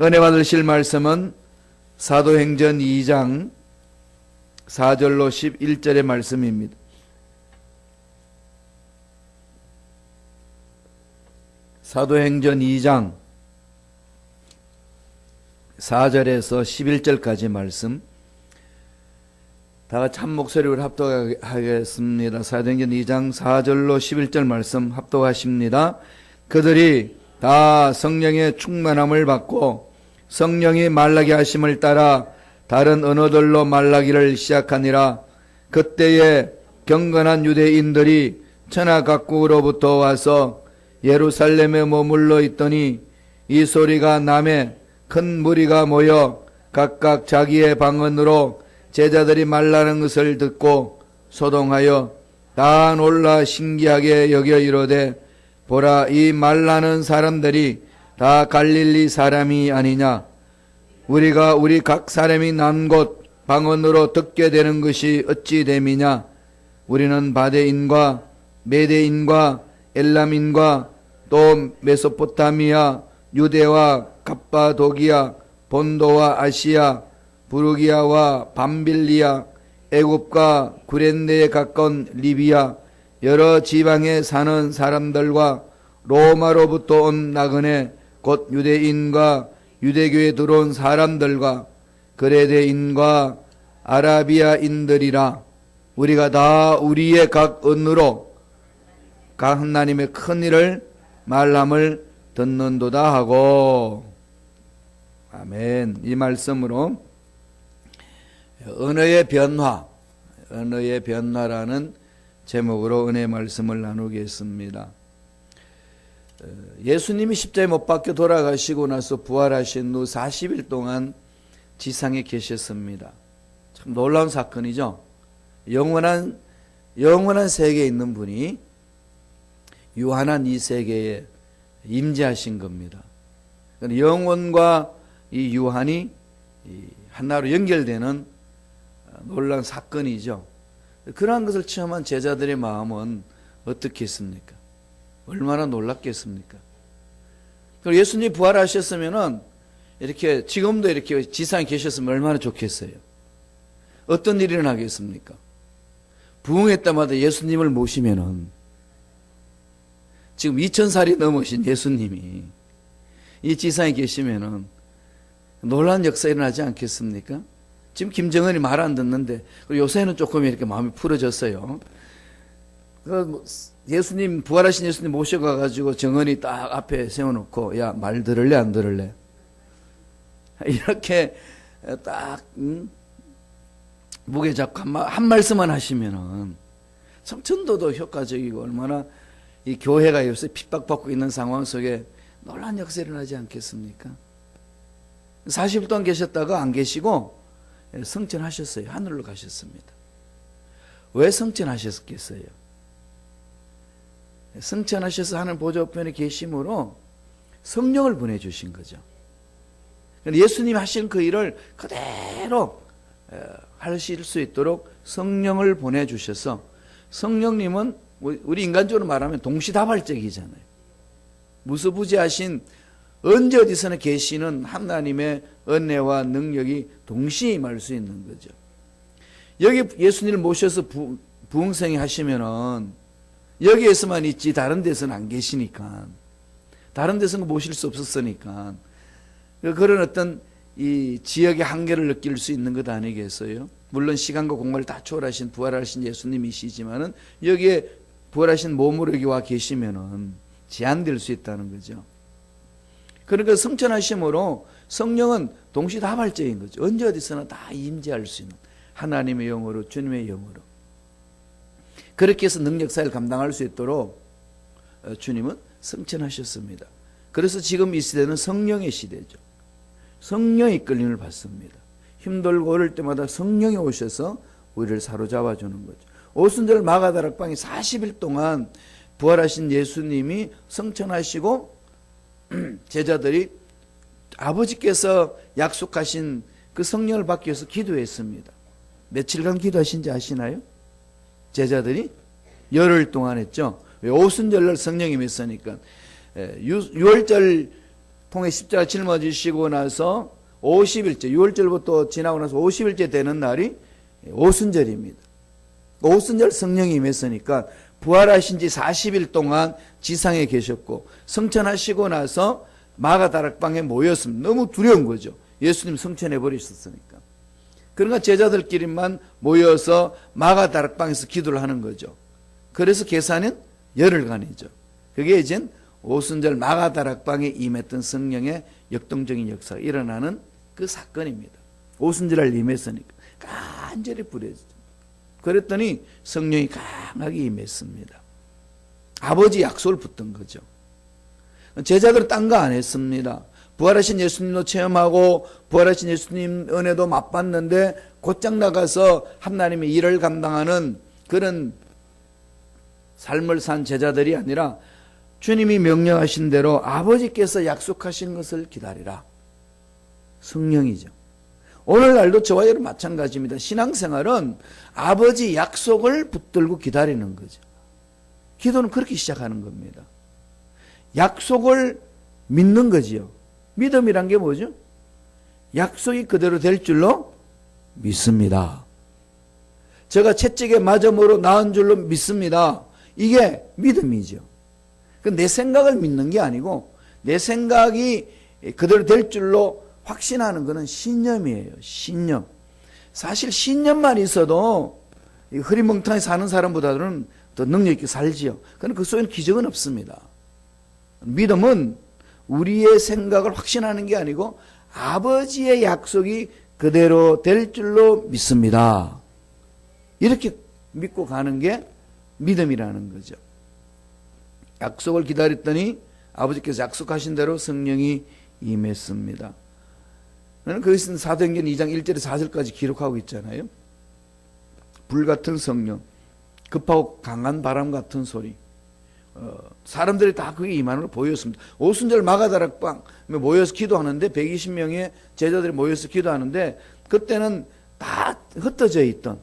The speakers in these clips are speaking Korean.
은혜 받으실 말씀은 사도행전 2장 4절로 11절의 말씀입니다. 사도행전 2장 4절에서 11절까지 말씀, 다 같이 한 목소리로 합독하겠습니다. 사도행전 2장 4절로 11절 말씀 합독하십니다. 그들이 다 성령의 충만함을 받고 성령이 말라게 하심을 따라 다른 언어들로 말라기를 시작하니라. 그때에 경건한 유대인들이 천하 각국으로부터 와서 예루살렘에 머물러 있더니 이 소리가 남에 큰 무리가 모여 각각 자기의 방언으로 제자들이 말라는 것을 듣고 소동하여 다 놀라 신기하게 여겨 이르되, 보라, 이 말라는 사람들이 다 갈릴리 사람이 아니냐? 우리가 우리 각 사람이 난 곳 방언으로 듣게 되는 것이 어찌 됨이냐? 우리는 바데인과 메데인과 엘람인과 또 메소포타미아, 유대와 갑바도기아, 본도와 아시아, 부르기아와 밤빌리아, 애굽과 구렌네에 가까운 리비아, 여러 지방에 사는 사람들과 로마로부터 온 나그네 곧 유대인과 유대교에 들어온 사람들과 그레데인과 아라비아인들이라. 우리가 다 우리의 각 언어로 각 하나님의 큰 일을 말함을 듣는도다 하고. 아멘. 이 말씀으로 언어의 변화라는 제목으로 은혜의 말씀을 나누겠습니다. 예수님이 십자가에 못 박혀 돌아가시고 나서 부활하신 후 40일 동안 지상에 계셨습니다. 참 놀라운 사건이죠. 영원한 세계에 있는 분이 유한한 이 세계에 임재하신 겁니다. 영원과 이 유한이 하나로 연결되는 놀라운 사건이죠. 그러한 것을 체험한 제자들의 마음은 어떻겠습니까? 얼마나 놀랐겠습니까? 그리고 예수님이 부활하셨으면은 이렇게 지금도 이렇게 지상에 계셨으면 얼마나 좋겠어요. 어떤 일이 일어나겠습니까? 부흥회 때마다 예수님을 모시면은, 지금 2000살이 넘으신 예수님이 이 지상에 계시면은 놀라운 역사가 일어나지 않겠습니까? 지금 김정은이 말 안 듣는데, 요새는 조금 이렇게 마음이 풀어졌어요. 예수님, 부활하신 예수님 모셔가가지고 정은이 딱 앞에 세워놓고, 야, 말 들을래, 안 들을래? 이렇게 딱, 무게 잡고 한 말씀만 하시면은, 참 전도도 효과적이고, 얼마나 이 교회가 요새 핍박받고 있는 상황 속에 놀라운 역사가 일어나지 않겠습니까? 40일 동안 계셨다가 안 계시고, 성천하셨어요. 하늘로 가셨습니다. 왜 성천하셨겠어요? 성천하셔서 하늘 보좌우편에 계심으로 성령을 보내주신 거죠. 예수님이 하신 그 일을 그대로 하실 수 있도록 성령을 보내주셔서, 성령님은 우리 인간적으로 말하면 동시다발적이잖아요. 무소부지하신 언제 어디서나 계시는 하나님의 은혜와 능력이 동시에 임할 수 있는 거죠. 여기 예수님을 모셔서 부흥생이 하시면은 여기에서만 있지 다른 데서는 안 계시니까, 다른 데서는 모실 수 없었으니까 그런 어떤 이 지역의 한계를 느낄 수 있는 것 아니겠어요? 물론 시간과 공간을 다 초월하신 부활하신 예수님이시지만은 여기에 부활하신 몸으로 여기 와 계시면은 제한될 수 있다는 거죠. 그러니까 성천하심으로 성령은 동시다발적인 거죠. 언제 어디서나 다 임재할 수 있는 하나님의 영으로, 주님의 영으로. 그렇게 해서 능력사를 감당할 수 있도록 주님은 성천하셨습니다. 그래서 지금 이 시대는 성령의 시대죠. 성령의 이끌림을 받습니다. 힘들고 어릴 때마다 성령이 오셔서 우리를 사로잡아 주는 거죠. 오순절 마가다락방에 40일 동안 부활하신 예수님이 성천하시고 제자들이 아버지께서 약속하신 그 성령을 받기 위해서 기도했습니다. 며칠간 기도하신지 아시나요? 제자들이 열흘 동안 했죠. 왜? 오순절날 성령이 맺으니까 6월절 통에 십자가 짊어지시고 나서 50일째, 6월절부터 지나고 나서 50일째 되는 날이 오순절입니다. 오순절 성령이 임했으니까 부활하신 지 40일 동안 지상에 계셨고 성천하시고 나서 마가다락방에 모였습니다. 너무 두려운 거죠. 예수님 성천해 버리셨으니까. 그러니까 제자들끼리만 모여서 마가다락방에서 기도를 하는 거죠. 그래서 계산은 열흘간이죠. 그게 이제 오순절 마가다락방에 임했던 성령의 역동적인 역사가 일어나는 그 사건입니다. 오순절날 임했으니까 간절히 부르짖었죠. 그랬더니 성령이 강하게 임했습니다. 아버지 약속을 붙든 거죠. 제자들은 딴 거 안 했습니다. 부활하신 예수님도 체험하고 부활하신 예수님 은혜도 맛봤는데 곧장 나가서 하나님의 일을 감당하는 그런 삶을 산 제자들이 아니라 주님이 명령하신 대로 아버지께서 약속하신 것을 기다리라. 성령이죠. 오늘날도 저와 여러분 마찬가지입니다. 신앙생활은 아버지 약속을 붙들고 기다리는 거죠. 기도는 그렇게 시작하는 겁니다. 약속을 믿는 거지요. 믿음이란 게 뭐죠? 약속이 그대로 될 줄로 믿습니다. 제가 채찍에 맞음으로 나은 줄로 믿습니다. 이게 믿음이죠. 내 생각을 믿는 게 아니고 내 생각이 그대로 될 줄로 확신하는 것은 신념이에요. 신념. 사실 신념만 있어도 흐리멍텅이 사는 사람보다는 더 능력 있게 살지요. 그런데 그 속에는 기적은 없습니다. 믿음은 우리의 생각을 확신하는 게 아니고 아버지의 약속이 그대로 될 줄로 믿습니다. 이렇게 믿고 가는 게 믿음이라는 거죠. 약속을 기다렸더니 아버지께서 약속하신 대로 성령이 임했습니다. 그것은 사도행전 2장 1절에서 4절까지 기록하고 있잖아요. 불같은 성령, 급하고 강한 바람 같은 소리. 사람들이 다 그게 임하는 걸 보였습니다. 오순절 마가다락방 모여서 기도하는데 120명의 제자들이 모여서 기도하는데 그때는 다 흩어져 있던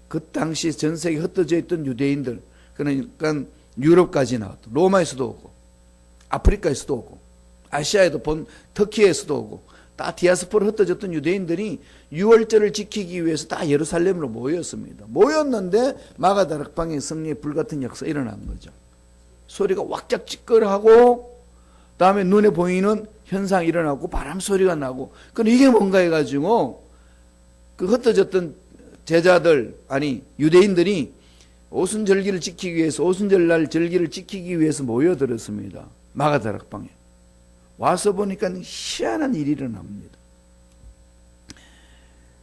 그 당시 전 세계 흩어져 있던 유대인들, 그러니까 유럽까지 나왔고 로마에서도 오고 아프리카에서도 오고 아시아에도 터키에서도 오고 다 디아스포라 흩어졌던 유대인들이 유월절을 지키기 위해서 다 예루살렘으로 모였습니다. 모였는데 마가다락방에 성령의 불같은 역사가 일어난 거죠. 소리가 왁짝지껄하고 다음에 눈에 보이는 현상이 일어나고 바람 소리가 나고 그럼 이게 뭔가 해가지고 그 흩어졌던 제자들 아니 유대인들이 오순절기를 지키기 위해서 오순절날 절기를 지키기 위해서 모여들었습니다. 마가다락방에 와서 보니까 희한한 일이 일어납니다.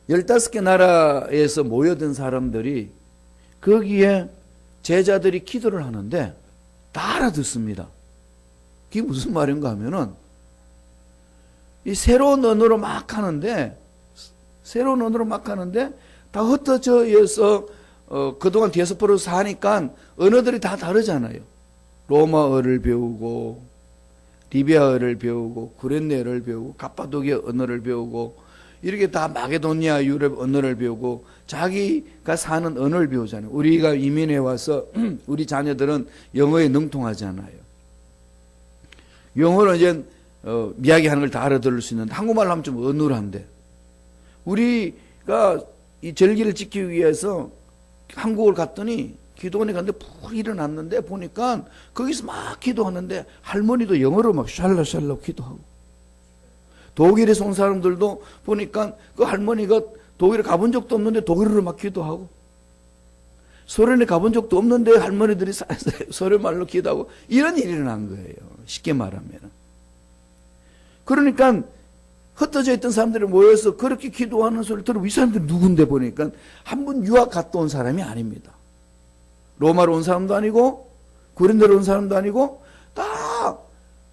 15개 나라에서 모여든 사람들이 거기에 제자들이 기도를 하는데 다 알아듣습니다. 그게 무슨 말인가 하면은 이 새로운 언어로 막 하는데 다 흩어져 있어 그동안 디아스포라로 사니까 언어들이 다 다르잖아요. 로마어를 배우고 리비아어를 배우고 구레네어를 배우고 갑바도기아 언어를 배우고 이렇게 다 마게도니아 유럽 언어를 배우고 자기가 사는 언어를 배우잖아요. 우리가 이민해 와서 우리 자녀들은 영어에 능통하잖아요. 영어로 이제 이야기하는 걸 다 알아들을 수 있는데 한국말로 하면 좀 어눌한데 우리가 이 절기를 지키기 위해서 한국을 갔더니 기도원에 갔는데 불이 일어났는데 보니까 거기서 막 기도하는데 할머니도 영어로 막 샬라샬라 기도하고 독일에서 온 사람들도 보니까 그 할머니가 독일에 가본 적도 없는데 독일어로 막 기도하고 소련에 가본 적도 없는데 할머니들이 소련말로 기도하고 이런 일이 일어난 거예요. 쉽게 말하면. 그러니까 흩어져 있던 사람들이 모여서 그렇게 기도하는 소리를 들으면 이 사람들이 누군데 보니까 한 번 유학 갔다 온 사람이 아닙니다. 로마로 온 사람도 아니고 고린도로 온 사람도 아니고 다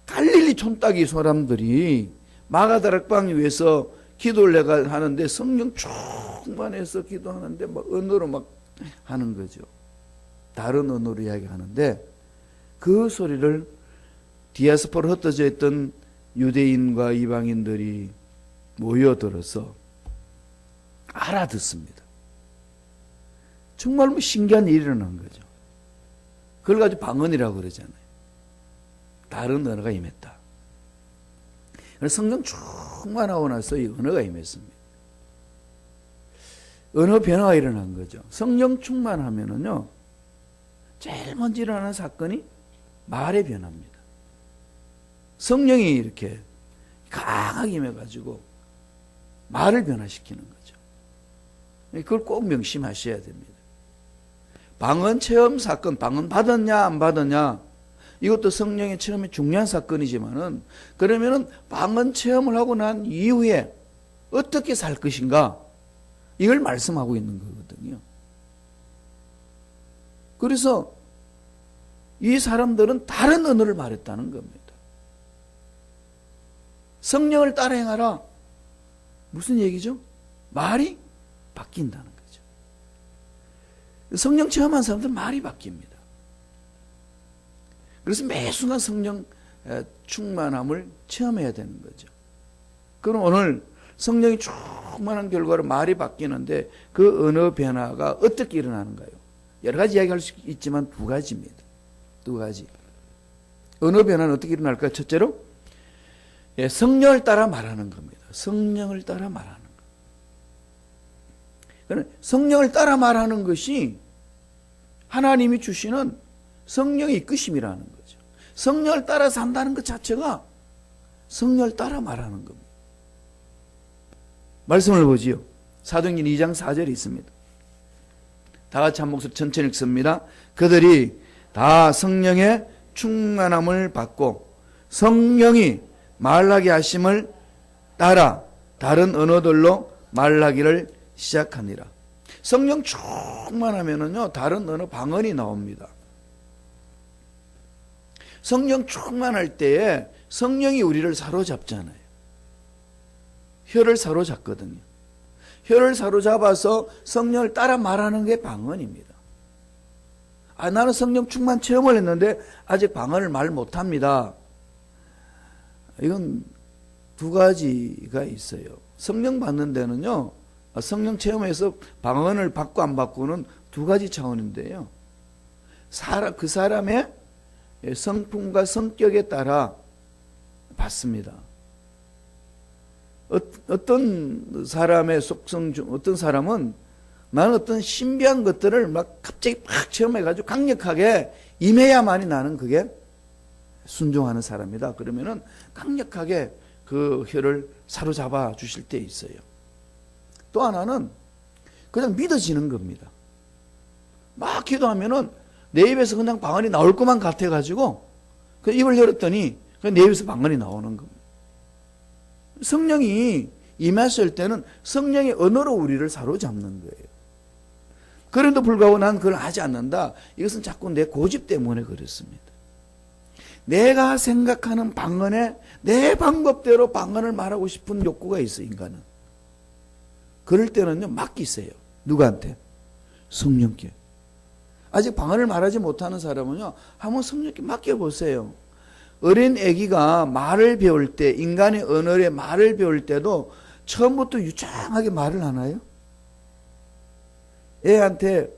갈릴리 촌따기 사람들이 마가다락방 위에서 기도를 하는데 성령 충만해서 기도하는데 막 언어로 막 하는 거죠. 다른 언어로 이야기하는데 그 소리를 디아스포라 흩어져 있던 유대인과 이방인들이 모여들어서 알아듣습니다. 정말 신기한 일이 일어난 거죠. 그걸 가지고 방언이라고 그러잖아요. 다른 언어가 임했다. 성령 충만하고 나서 이 언어가 임했습니다. 언어 변화가 일어난 거죠. 성령 충만하면은요, 제일 먼저 일어나는 사건이 말의 변화입니다. 성령이 이렇게 강하게 임해가지고 말을 변화시키는 거죠. 그걸 꼭 명심하셔야 됩니다. 방언 체험 사건, 방언 받았냐 안 받았냐, 이것도 성령의 체험이 중요한 사건이지만은, 그러면은 방언 체험을 하고 난 이후에 어떻게 살 것인가, 이걸 말씀하고 있는 거거든요. 그래서 이 사람들은 다른 언어를 말했다는 겁니다. 성령을 따라 행하라. 무슨 얘기죠? 말이 바뀐다는 거죠. 성령 체험한 사람들은 말이 바뀝니다. 그래서 매 순간 성령 충만함을 체험해야 되는 거죠. 그럼 오늘 성령이 충만한 결과로 말이 바뀌는데 그 언어 변화가 어떻게 일어나는가요? 여러 가지 이야기할 수 있지만 두 가지입니다. 두 가지. 언어 변화는 어떻게 일어날까요? 첫째로 성령을 따라 말하는 겁니다. 성령을 따라 말하는 것. 성령을 따라 말하는 것이 하나님이 주시는 성령의 이끄심이라는 거죠. 성령을 따라 산다는 것 자체가 성령을 따라 말하는 겁니다. 말씀을 보지요. 사도행전 2장 4절에 있습니다. 다 같이 한 목소리 천천히 읽습니다. 그들이 다 성령의 충만함을 받고 성령이 말하게 하심을 따라 다른 언어들로 말하기를 시작하니라. 성령 충만하면은요, 다른 언어 방언이 나옵니다. 성령 충만할 때에 성령이 우리를 사로잡잖아요. 혀를 사로잡거든요. 혀를 사로잡아서 성령을 따라 말하는 게 방언입니다. 나는 성령 충만 체험을 했는데 아직 방언을 말 못합니다. 이건 두 가지가 있어요. 성령 받는 데는요, 성령 체험에서 방언을 받고 안 받고는 두 가지 차원인데요. 그 사람의 성품과 성격에 따라 받습니다. 어떤 사람의 속성 중, 어떤 사람은 나는 어떤 신비한 것들을 막 갑자기 팍 체험해가지고 강력하게 임해야만이 나는 그게 순종하는 사람이다. 그러면은 강력하게 그 혀를 사로잡아 주실 때 있어요. 또 하나는 그냥 믿어지는 겁니다. 막 기도하면은 내 입에서 그냥 방언이 나올 것만 같아가지고 그 입을 열었더니 내 입에서 방언이 나오는 겁니다. 성령이 임했을 때는 성령의 언어로 우리를 사로잡는 거예요. 그런데도 불구하고 난 그걸 하지 않는다. 이것은 자꾸 내 고집 때문에 그렇습니다. 내가 생각하는 방언에 내 방법대로 방언을 말하고 싶은 욕구가 있어, 인간은. 그럴 때는요, 맡기세요. 누구한테? 성령께. 아직 방언을 말하지 못하는 사람은요, 한번 성령께 맡겨보세요. 어린 아기가 말을 배울 때, 인간의 언어의 말을 배울 때도 처음부터 유창하게 말을 하나요? 애한테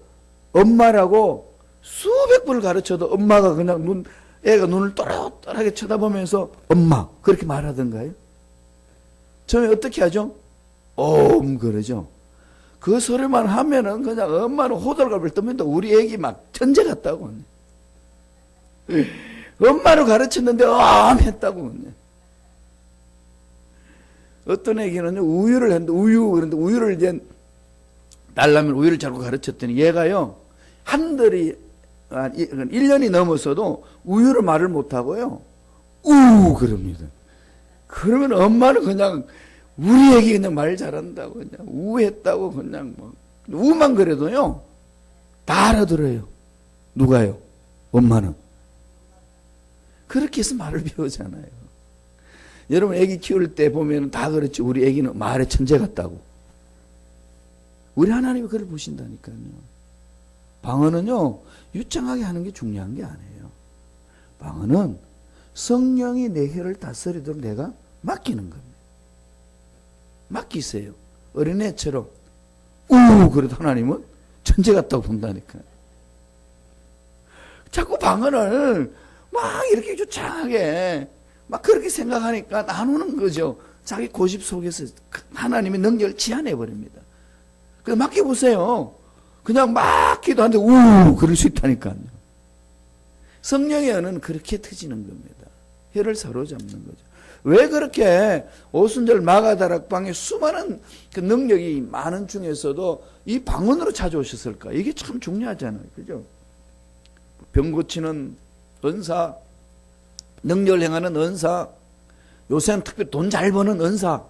엄마라고 수백 번을 가르쳐도 엄마가 그냥 애가 눈을 또렷또렷하게 쳐다보면서 엄마 그렇게 말하던가요? 처음에 어떻게 하죠? 그러죠. 그 소리만 하면은 그냥 엄마는 호들갑을 떠면서 우리 애기 막 천재 같다고. 엄마를 가르쳤는데 했다고. 어떤 애기는 우유를 했는데 그런데 우유를 이제 달라면 우유를 자꾸 가르쳤더니 얘가요, 한 달이 1년이 넘어서도 우유를 말을 못하고요, 그럽니다. 그러면 엄마는 그냥 우리 애기 그냥 말 잘한다고, 그냥 우했다고, 그냥 우만 그래도요, 다 알아들어요. 누가요? 엄마는. 그렇게 해서 말을 배우잖아요. 여러분 애기 키울 때 보면 다 그렇지. 우리 애기는 말에 천재 같다고. 우리 하나님이 그걸 보신다니까요. 방언은요, 유창하게 하는 게 중요한 게 아니에요. 방언은 성령이 내 혀를 다스리도록 내가 맡기는 겁니다. 맡기세요. 어린애처럼 그래도 하나님은 천재 같다고 본다니까요. 자꾸 방언을 막 이렇게 유창하게 막 그렇게 생각하니까 나누는 거죠. 자기 고집 속에서 하나님의 능력을 제한해 버립니다. 그래서 맡겨보세요. 그냥 막 기도하는데 그럴 수 있다니까요. 성령의 은은 그렇게 터지는 겁니다. 혀를 사로잡는 거죠. 왜 그렇게 오순절 마가다락방에 수많은 그 능력이 많은 중에서도 이 방언으로 찾아오셨을까? 이게 참 중요하잖아요. 그죠? 병 고치는 은사, 능력을 행하는 은사, 요새는 특별히 돈 잘 버는 은사.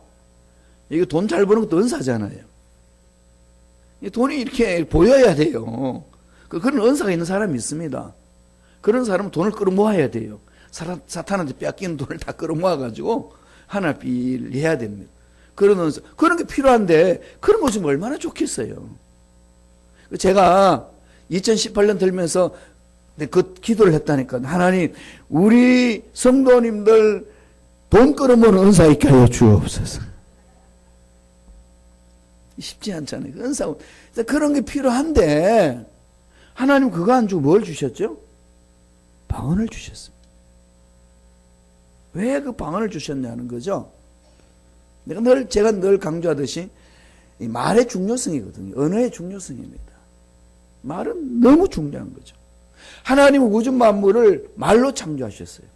이게 돈 잘 버는 것도 은사잖아요. 이 돈이 이렇게 보여야 돼요. 그런 은사가 있는 사람이 있습니다. 그런 사람은 돈을 끌어모아야 돼요. 사탄한테 뺏기는 돈을 다 끌어모아가지고 하나를 해야 됩니다. 그런 게 필요한데 그런 것이 얼마나 좋겠어요. 제가 2018년 들면서 그 기도를 했다니까. 하나님, 우리 성도님들 돈 끌어모으는 은사 있게 하여 주옵소서. 쉽지 않잖아요. 은사, 그런 게 필요한데 하나님 그거 안 주고 뭘 주셨죠? 방언을 주셨습니다. 왜 그 방언을 주셨냐는 거죠. 제가 늘 강조하듯이 이 말의 중요성이거든요. 언어의 중요성입니다. 말은 너무 중요한 거죠. 하나님은 우주 만물을 말로 창조하셨어요.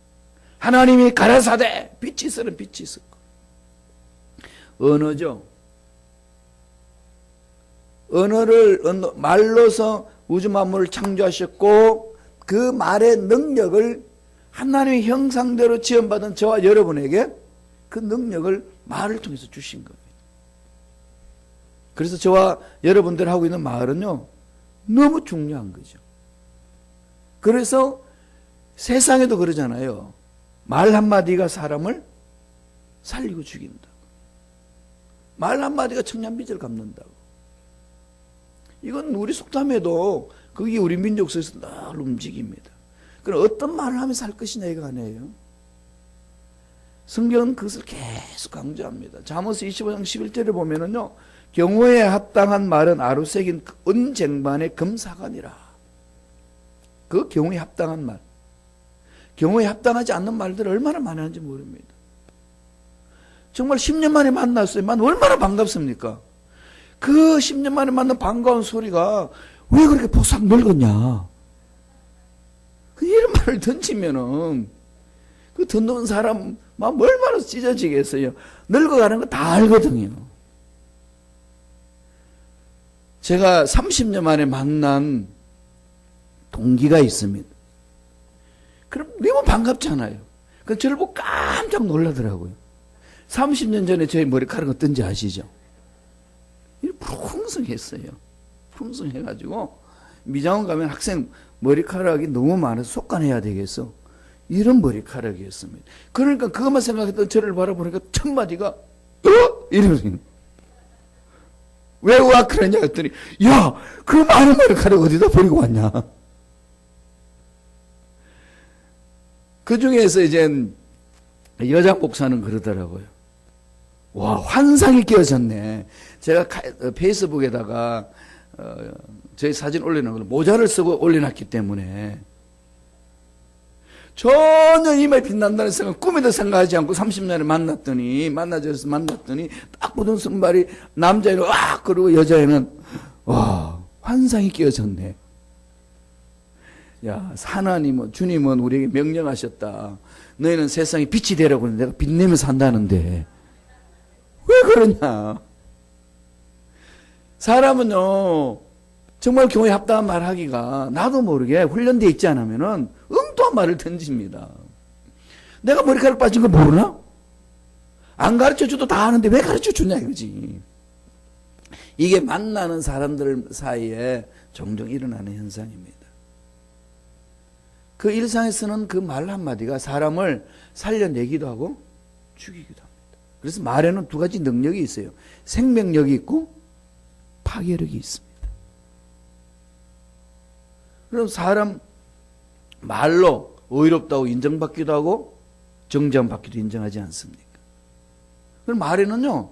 하나님이 가라사대 빛이 있으면 빛이 있었고. 언어죠. 말로서 우주 만물을 창조하셨고 그 말의 능력을 하나님의 형상대로 지음받은 저와 여러분에게 그 능력을 말을 통해서 주신 겁니다. 그래서 저와 여러분들 하고 있는 말은요, 너무 중요한 거죠. 그래서 세상에도 그러잖아요. 말 한마디가 사람을 살리고 죽인다. 말 한마디가 청량빚을 갚는다고. 이건 우리 속담에도 그게 우리 민족 속에서 늘 움직입니다. 그럼 어떤 말을 하면 살 것이냐가 아니에요. 성경은 그것을 계속 강조합니다. 잠언서 25장 11절에 보면은요, 경호에 합당한 말은 아루새긴 은쟁반의 금사관이라. 그 경호에 합당한 말. 경호에 합당하지 않는 말들을 얼마나 많이 하는지 모릅니다. 정말 10년 만에 만났어요. 얼마나 반갑습니까? 그 10년 만에 만난 반가운 소리가 왜 그렇게 보싹 늙었냐? 이런 말을 던지면은 그 듣는 사람 마음 얼마나 찢어지겠어요. 늙어가는 거 다 알거든요. 제가 30년 만에 만난 동기가 있습니다. 그럼 너무 반갑잖아요. 그 저를 보고 깜짝 놀라더라고요. 30년 전에 저희 머리카락 어떤지 아시죠? 풍성했어요. 풍성해가지고 미장원 가면 학생 머리카락이 너무 많아서 속간해야 되겠어. 이런 머리카락이었습니다. 그러니까 그것만 생각했던 저를 바라보니까 첫 마디가 이러거든요. 왜 그러냐 했더니 야, 그 많은 머리카락 어디다 버리고 왔냐. 그 중에서 이제 여자 목사는 그러더라고요. 와, 환상이 끼어졌네. 제가 페이스북에다가 저희 사진 올려놓은 걸 모자를 쓰고 올려놨기 때문에 전혀 이마에 빛난다는 생각 꿈에도 생각하지 않고 30년에 만났더니 딱 붙은 손발이 남자애는 그리고 여자애는 와, 환상이 끼어졌네. 야, 하나님은 주님은 우리에게 명령하셨다. 너희는 세상에 빛이 되라고 하는데 내가 빛내며 산다는데 왜 그러냐? 사람은요, 정말 경우에 합당한 말 하기가 나도 모르게 훈련되어 있지 않으면은 엉뚱한 말을 던집니다. 내가 머리카락 빠진 거 모르나? 안 가르쳐 줘도 다 아는데 왜 가르쳐 주냐 이거지. 이게 만나는 사람들 사이에 종종 일어나는 현상입니다. 그 일상에서는 그 말 한마디가 사람을 살려내기도 하고 죽이기도 합니다. 그래서 말에는 두 가지 능력이 있어요. 생명력이 있고 파괴력이 있습니다. 그럼 사람 말로 의롭다고 인정받기도 하고 정죄받기도 인정하지 않습니까? 그럼 말에는요,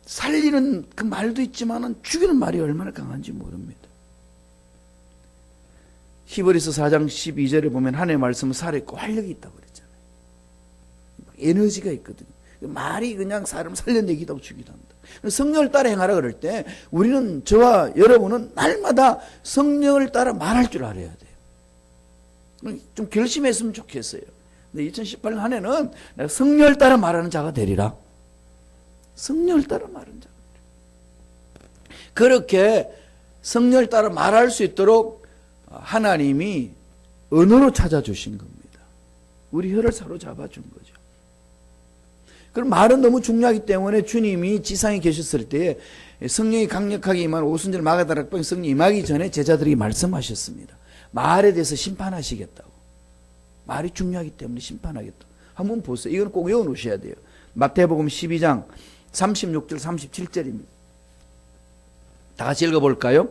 살리는 그 말도 있지만 죽이는 말이 얼마나 강한지 모릅니다. 히브리서 4장 12절에 보면 하나님의 말씀은 살아있고 활력이 있다고 그랬잖아요. 에너지가 있거든요. 말이 그냥 사람 살려내기도 하고 죽이기도 합니다. 성령을 따라 행하라 그럴 때 우리는, 저와 여러분은 날마다 성령을 따라 말할 줄 알아야 돼요. 좀 결심했으면 좋겠어요. 근데 2018년 한 해는 내가 성령을 따라 말하는 자가 되리라. 성령을 따라 말하는 자가 되리라. 그렇게 성령을 따라 말할 수 있도록 하나님이 언어로 찾아주신 겁니다. 우리 혀를 사로잡아 준 거죠. 그럼 말은 너무 중요하기 때문에 주님이 지상에 계셨을 때 성령이 강력하게 임한 오순절 마가다락방에 성령이 임하기 전에 제자들이 말씀하셨습니다. 말에 대해서 심판하시겠다고. 말이 중요하기 때문에 심판하겠다고. 한번 보세요. 이건 꼭 외워놓으셔야 돼요. 마태복음 12장 36절 37절입니다. 다 같이 읽어볼까요?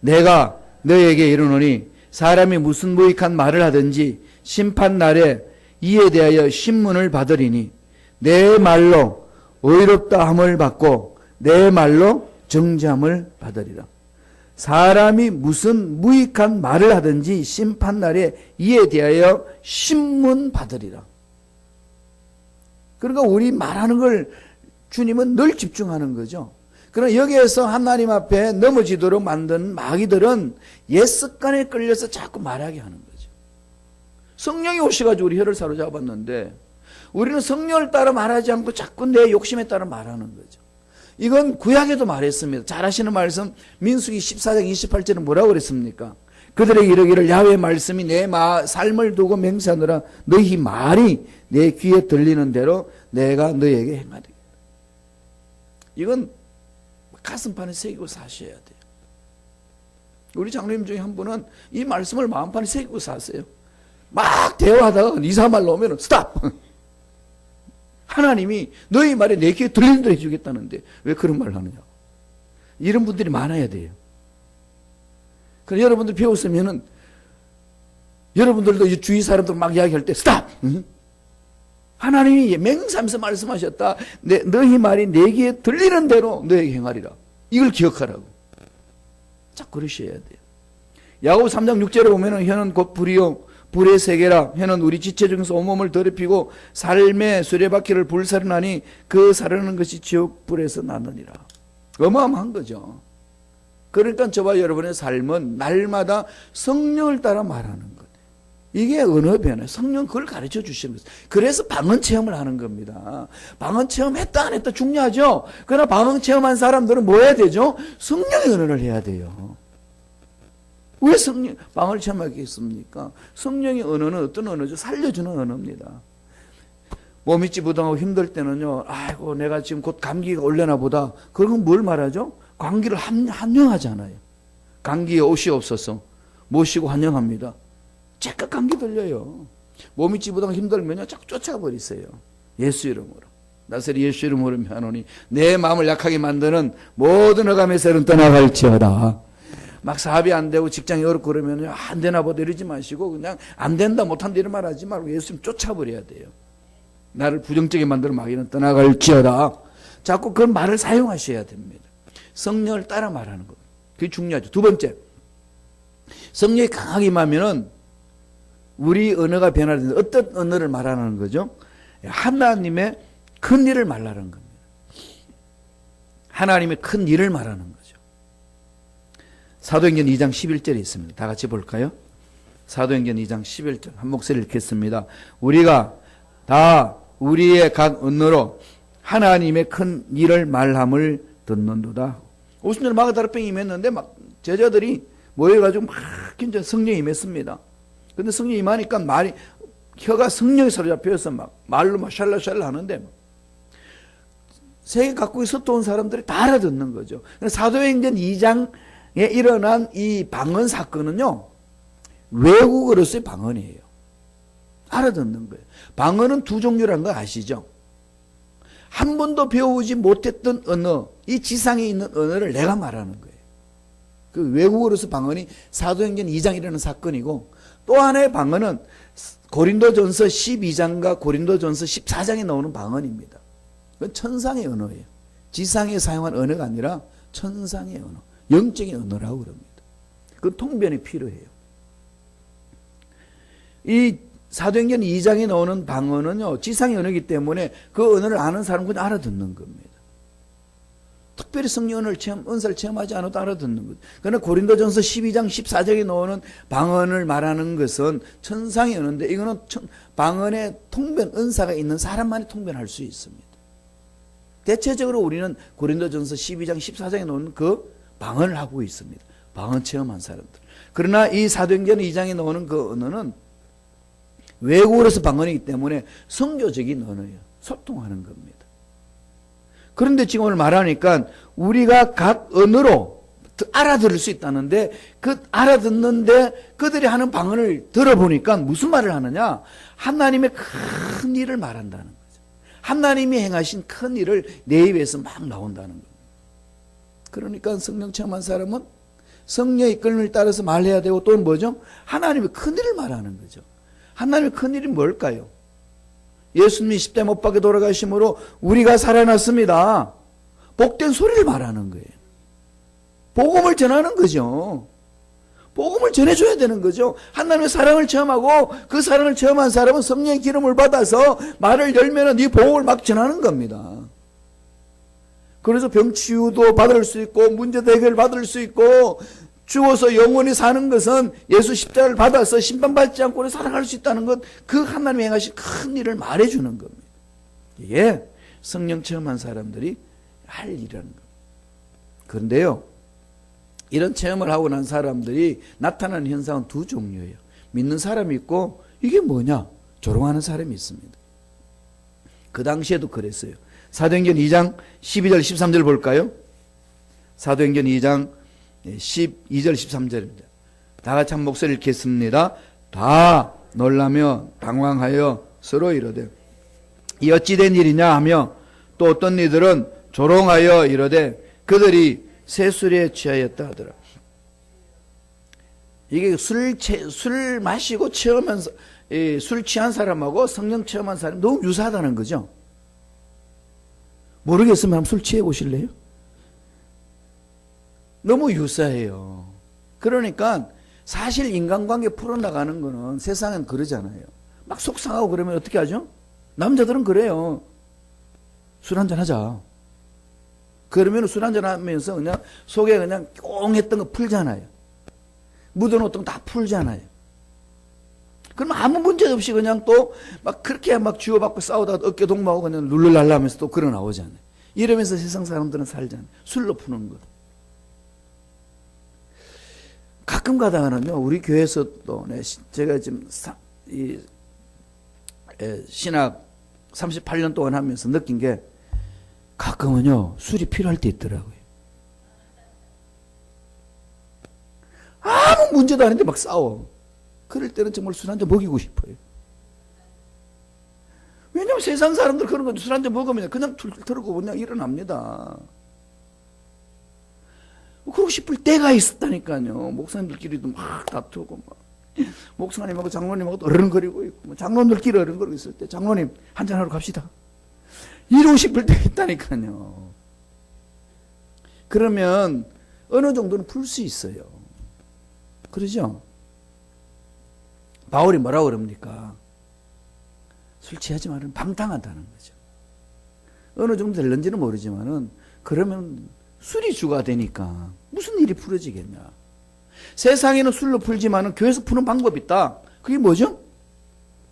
내가 너에게 이르노니 사람이 무슨 무익한 말을 하든지 심판날에 이에 대하여 신문을 받으리니 내 말로 의롭다 함을 받고 내 말로 정죄함을 받으리라. 사람이 무슨 무익한 말을 하든지 심판날에 이에 대하여 신문 받으리라. 그러니까 우리 말하는 걸 주님은 늘 집중하는 거죠. 그러나 여기에서 하나님 앞에 넘어지도록 만든 마귀들은 옛 습관에 끌려서 자꾸 말하게 하는 거죠. 성령이 오셔가지고 우리 혀를 사로잡았는데 우리는 성령을 따라 말하지 않고 자꾸 내 욕심에 따라 말하는 거죠. 이건 구약에도 말했습니다. 잘 아시는 말씀 민수기 14장 28절은 뭐라고 그랬습니까? 그들에게 이르기를 야훼의 말씀이 내 삶을 두고 맹세하느라 너희 말이 내 귀에 들리는 대로 내가 너희에게 행하리라. 이건 가슴판에 새기고 사셔야 돼요. 우리 장로님 중에 한 분은 이 말씀을 마음판에 새기고 사세요. 막 대화하다가 이상한 말 나오면 스탑! 하나님이 너희 말에 내 귀에 들리는 대로 해주겠다는데 왜 그런 말을 하느냐. 이런 분들이 많아야 돼요. 그래서 여러분들 배웠으면은 여러분들도 주위 사람들 막 이야기할 때 스탑! 하나님이 맹세하면서 말씀하셨다. 너희 말이 내 귀에 들리는 대로 너에게 행하리라. 이걸 기억하라고. 자, 그러셔야 돼요. 야고보 3장 6절에 보면은 혀는 곧 불이요 불의 세계라. 혀는 우리 지체 중에서 온몸을 더럽히고 삶의 수레바퀴를 불사르나니 그 사르는 것이 지옥 불에서 나느니라. 어마어마한 거죠. 그러니까 저와 여러분의 삶은 날마다 성령을 따라 말하는 것. 이게 언어 변화. 성령 그걸 가르쳐 주시는 거죠. 그래서 방언 체험을 하는 겁니다. 방언 체험 했다 안 했다 중요하죠. 그러나 방언 체험한 사람들은 뭐 해야 되죠? 성령의 언어를 해야 돼요. 왜 방언을 체험하겠습니까? 성령의 언어는 어떤 언어죠? 살려주는 언어입니다. 몸이 찌부둥하고 힘들 때는요, 아이고 내가 지금 곧 감기가 올려나 보다. 그건 뭘 말하죠? 감기를 환영하잖아요. 감기에 옷이 없어서 모시고 환영합니다. 제가 감기 들려요. 몸이 찌부둥 힘들면요, 자꾸 쫓아버리세요. 예수 이름으로. 나사렛 예수 이름으로 하노니 내 마음을 약하게 만드는 모든 흑암의 세는 떠나갈지어다. 막 사업이 안 되고 직장이 어렵고 그러면 안 되나 보다 이러지 마시고 그냥 안 된다 못한다 이런 말 하지 말고 예수님 쫓아버려야 돼요. 나를 부정적인 만드는 마귀는 떠나갈지어다. 자꾸 그런 말을 사용하셔야 됩니다. 성령을 따라 말하는 것. 그게 중요하죠. 두 번째, 성령이 강하게 임하면은 우리 언어가 변화되는데 어떤 언어를 말하는 거죠? 하나님의 큰 일을 말하는 겁니다. 하나님의 큰 일을 말하는 거죠. 사도행전 2장 11절에 있습니다. 다 같이 볼까요? 사도행전 2장 11절 한 목소리 읽겠습니다. 우리가 다 우리의 각 언어로 하나님의 큰 일을 말함을 듣는도다. 오순절 마가다락방에 임했는데 막 제자들이 모여가지고 막 진짜 성령이 임했습니다. 근데 성령이 임하니까 혀가 성령에 사로잡혀서 막 말로 막 샬라샬라 하는데 세계 각국에 서터온 사람들이 다 알아듣는 거죠. 사도행전 2장에 일어난 이 방언 사건은요, 외국어로서의 방언이에요. 알아듣는 거예요. 방언은 두 종류라는 거 아시죠? 한 번도 배우지 못했던 언어, 이 지상에 있는 언어를 내가 말하는 거예요. 그 외국어로서 방언이 사도행전 2장이라는 사건이고, 또 하나의 방언은 고린도전서 12장과 고린도전서 14장에 나오는 방언입니다. 그건 천상의 언어예요. 지상에 사용한 언어가 아니라 천상의 언어, 영적인 언어라고 그럽니다. 그건 통변이 필요해요. 이 사도행전 2장에 나오는 방언은요, 지상의 언어이기 때문에 그 언어를 아는 사람은 그냥 알아듣는 겁니다. 특별히 성령 은사를 체험하지 않아도 알아듣는 거죠. 그러나 고린도전서 12장 14장에 나오는 방언을 말하는 것은 천상의 언어인데, 이거는 방언의 통변 은사가 있는 사람만이 통변할 수 있습니다. 대체적으로 우리는 고린도전서 12장 14장에 나오는 그 방언을 하고 있습니다. 방언 체험한 사람들. 그러나 이 사도행전 2장에 나오는 그 언어는 외국어로서 방언이기 때문에 선교적인 언어예요. 소통하는 겁니다. 그런데 지금 오늘 말하니까 우리가 각 언어로 알아들을 수 있다는데, 그 알아듣는데 그들이 하는 방언을 들어보니까 무슨 말을 하느냐? 하나님의 큰 일을 말한다는 거죠. 하나님이 행하신 큰 일을 내 입에서 막 나온다는 겁니다. 그러니까 성령 체험한 사람은 성령의 이끌림을 따라서 말해야 되고, 또 뭐죠? 하나님의 큰 일을 말하는 거죠. 하나님의 큰 일이 뭘까요? 예수님이 십자가에 못 박혀 돌아가심으로 우리가 살아났습니다. 복된 소리를 말하는 거예요. 복음을 전하는 거죠. 복음을 전해줘야 되는 거죠. 하나님의 사랑을 체험하고 그 사랑을 체험한 사람은 성령의 기름을 받아서 말을 열면 이 복음을 막 전하는 겁니다. 그래서 병치유도 받을 수 있고 문제도 해결 받을 수 있고, 죽어서 영원히 사는 것은 예수 십자가를 받아서 심판받지 않고 살아갈 수 있다는 것, 그 하나님이 행하신 큰 일을 말해주는 겁니다. 이게 성령 체험한 사람들이 할 일이라는 겁니다. 그런데요, 이런 체험을 하고 난 사람들이 나타나는 현상은 두 종류예요. 믿는 사람이 있고, 이게 뭐냐? 조롱하는 사람이 있습니다. 그 당시에도 그랬어요. 사도행전 2장 12절 13절 볼까요? 사도행전 2장 12절 13절입니다. 다 같이 한 목소리를 읽겠습니다. 다 놀라며 당황하여 서로 이르되 이 어찌 된 일이냐 하며, 또 어떤 이들은 조롱하여 이르되 그들이 새술에 취하였다 하더라. 이게 술 마시고 체험하면서 술 취한 사람하고 성령 체험한 사람이 너무 유사하다는 거죠. 모르겠으면 한번 술 취해 보실래요? 너무 유사해요. 그러니까 사실 인간관계 풀어나가는 거는 세상은 그러잖아요. 막 속상하고 그러면 어떻게 하죠? 남자들은 그래요. 술 한잔 하자. 그러면 술 한잔 하면서 그냥 속에 그냥 꽁했던 거 풀잖아요. 묻어놓았던 거 다 풀잖아요. 그럼 아무 문제 없이 그냥 또 막 그렇게 막 주고받고 싸우다가 어깨 동무하고 그냥 룰루랄라 하면서 또 걸어 나오잖아요. 이러면서 세상 사람들은 살잖아요. 술로 푸는 거. 가끔 가다가는요, 우리 교회에서도 제가 지금 신학 38년 동안 하면서 느낀 게, 가끔은요 술이 필요할 때 있더라고요. 아무 문제도 아닌데 막 싸워. 그럴 때는 정말 술 한잔 먹이고 싶어요. 왜냐면 세상 사람들 그런 거 술 한잔 먹으면 그냥 털고 그냥 일어납니다. 그러고 싶을 때가 있었다니까요. 목사님들끼리도 막 다투고, 막 목사님하고 장로님하고 어른거리고 있고, 장로님들끼리 어른거리고 있을 때, 장로님 한잔하러 갑시다, 이러고 싶을 때가 있다니까요. 그러면 어느 정도는 풀 수 있어요. 그러죠? 바울이 뭐라고 그럽니까? 술 취하지 말은 방탕하다는 거죠. 어느 정도 될는지는 모르지만은, 그러면 술이 주가 되니까 무슨 일이 풀어지겠냐. 세상에는 술로 풀지만은 교회에서 푸는 방법이 있다. 그게 뭐죠?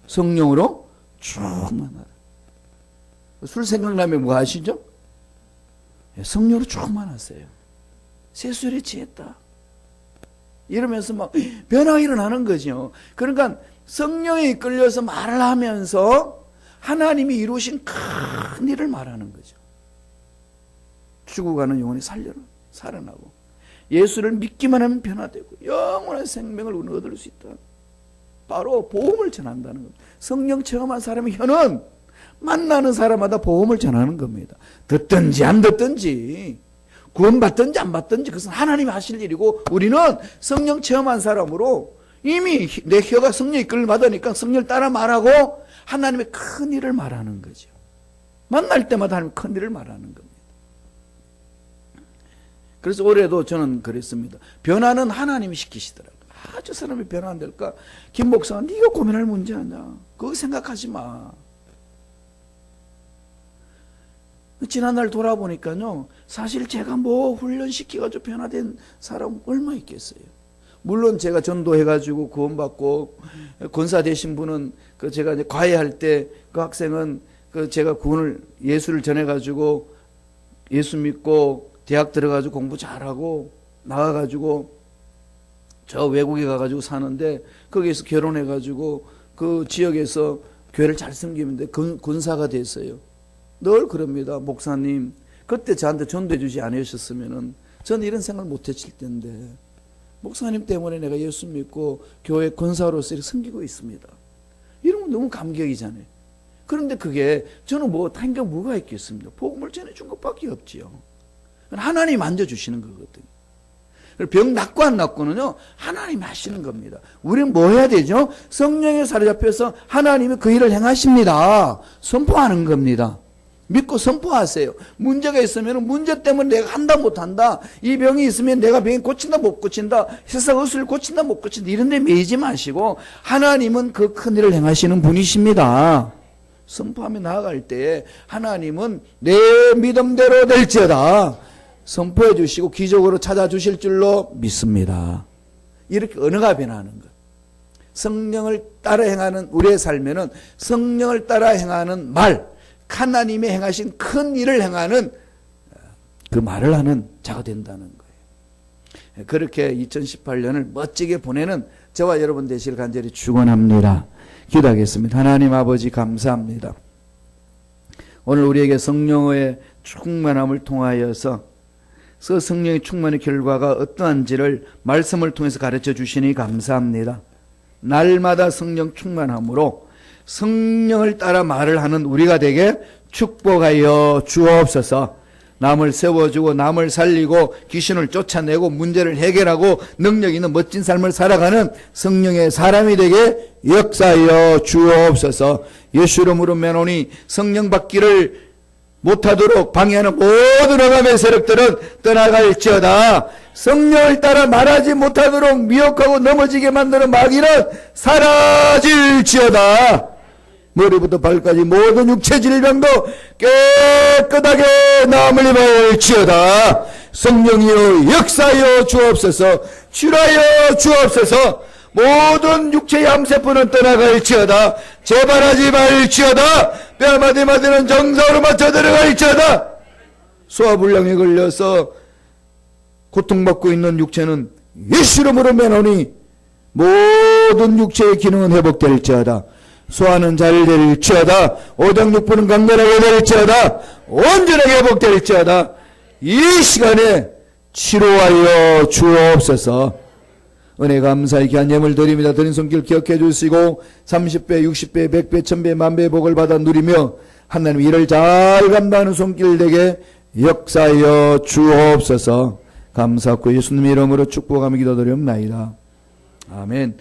성령으로 충만하라. 술 생각나면 뭐 하시죠? 성령으로 충만하세요. 새술에 취했다. 이러면서 막 변화가 일어나는 거죠. 그러니까 성령에 이끌려서 말을 하면서 하나님이 이루신 큰 일을 말하는 거죠. 죽어가는 영혼이 살아나고, 예수를 믿기만 하면 변화되고 영원한 생명을 얻을 수 있다. 바로 보험을 전한다는 겁니다. 성령 체험한 사람의 혀는 만나는 사람마다 보험을 전하는 겁니다. 듣든지 안 듣든지, 구원받든지 안 받든지, 그것은 하나님이 하실 일이고, 우리는 성령 체험한 사람으로 이미 내 혀가 성령 이끌림을 받으니까 성령을 따라 말하고 하나님의 큰 일을 말하는 거죠. 만날 때마다 하나님의 큰 일을 말하는 겁니다. 그래서 올해도 저는 그랬습니다. 변화는 하나님이 시키시더라고요. 저 사람이 변화 안 될까? 김 목사가 네가 고민할 문제 아니야. 그거 생각하지 마. 지난날 돌아보니까요, 사실 제가 뭐 훈련시켜가지고 변화된 사람 얼마 있겠어요. 물론 제가 전도해가지고 구원받고, 권사 되신 분은 그 제가 이제 과외할 때 그 학생은 그 제가 구원을, 예수를 전해가지고 예수 믿고 대학 들어가지고 공부 잘하고 나가가지고 저 외국에 가가지고 사는데 거기에서 결혼해가지고 그 지역에서 교회를 잘 섬기는데 권사가 됐어요. 늘 그럽니다. 목사님, 그때 저한테 전도해 주지 않으셨으면은 전 이런 생각을 못 했을 텐데 목사님 때문에 내가 예수 믿고 교회 권사로서 이렇게 섬기고 있습니다. 이러면 너무 감격이잖아요. 그런데 그게 저는 뭐 다른 게 뭐가 있겠습니까? 복음을 전해준 것밖에 없지요. 하나님이 만져주시는 거거든요. 병 낫고 안 낫고는요, 하나님이 하시는 겁니다. 우리는 뭐 해야 되죠? 성령에 사로잡혀서 하나님이 그 일을 행하십니다. 선포하는 겁니다. 믿고 선포하세요. 문제가 있으면 문제 때문에 내가 한다 못한다, 이 병이 있으면 내가 병이 고친다 못 고친다, 세상 의술을 고친다 못 고친다, 이런 데 매이지 마시고 하나님은 그 큰 일을 행하시는 분이십니다. 선포하며 나아갈 때에 하나님은 내 믿음대로 될지어다 선포해 주시고 기적으로 찾아주실 줄로 믿습니다. 이렇게 언어가 변하는 것. 성령을 따라 행하는 우리의 삶에는 성령을 따라 행하는 말, 하나님이 행하신 큰 일을 행하는 그 말을 하는 자가 된다는 거예요. 그렇게 2018년을 멋지게 보내는 저와 여러분 되시길 간절히 축원합니다. 기도하겠습니다. 하나님 아버지 감사합니다. 오늘 우리에게 성령의 충만함을 통하여서 그 성령의 충만의 결과가 어떠한지를 말씀을 통해서 가르쳐 주시니 감사합니다. 날마다 성령 충만함으로 성령을 따라 말을 하는 우리가 되게 축복하여 주옵소서. 남을 세워주고 남을 살리고 귀신을 쫓아내고 문제를 해결하고 능력 있는 멋진 삶을 살아가는 성령의 사람이 되게 역사하여 주옵소서. 예수 이름으로 매노니 성령 받기를 못하도록 방해하는 모든 억압의 세력들은 떠나갈지어다. 성령을 따라 말하지 못하도록 미혹하고 넘어지게 만드는 마귀는 사라질지어다. 머리부터 발까지 모든 육체 질병도 깨끗하게 나음을 입을지어다. 성령이여 역사하여 주옵소서. 출하여 주옵소서. 모든 육체의 암세포는 떠나갈지어다. 재발하지 말지어다. 뼈마디 마디는 정상으로 맞춰 들어갈지어다. 소화불량에 걸려서 고통받고 있는 육체는 예수 이름으로 매노니 모든 육체의 기능은 회복될지어다. 소화는 잘 될지어다. 오장육부는 강건하게 될지어다. 온전하게 회복될지어다. 이 시간에 치료하여 주옵소서. 은혜 감사히 귀한 예물 드립니다. 드린 손길 기억해 주시고 30배, 60배, 100배, 1000배, 만배의 복을 받아 누리며 하나님 일을 잘 감당하는 손길 되게 역사하여 주옵소서. 감사하고 예수님 이름으로 축복하며 기도드리옵나이다. 아멘.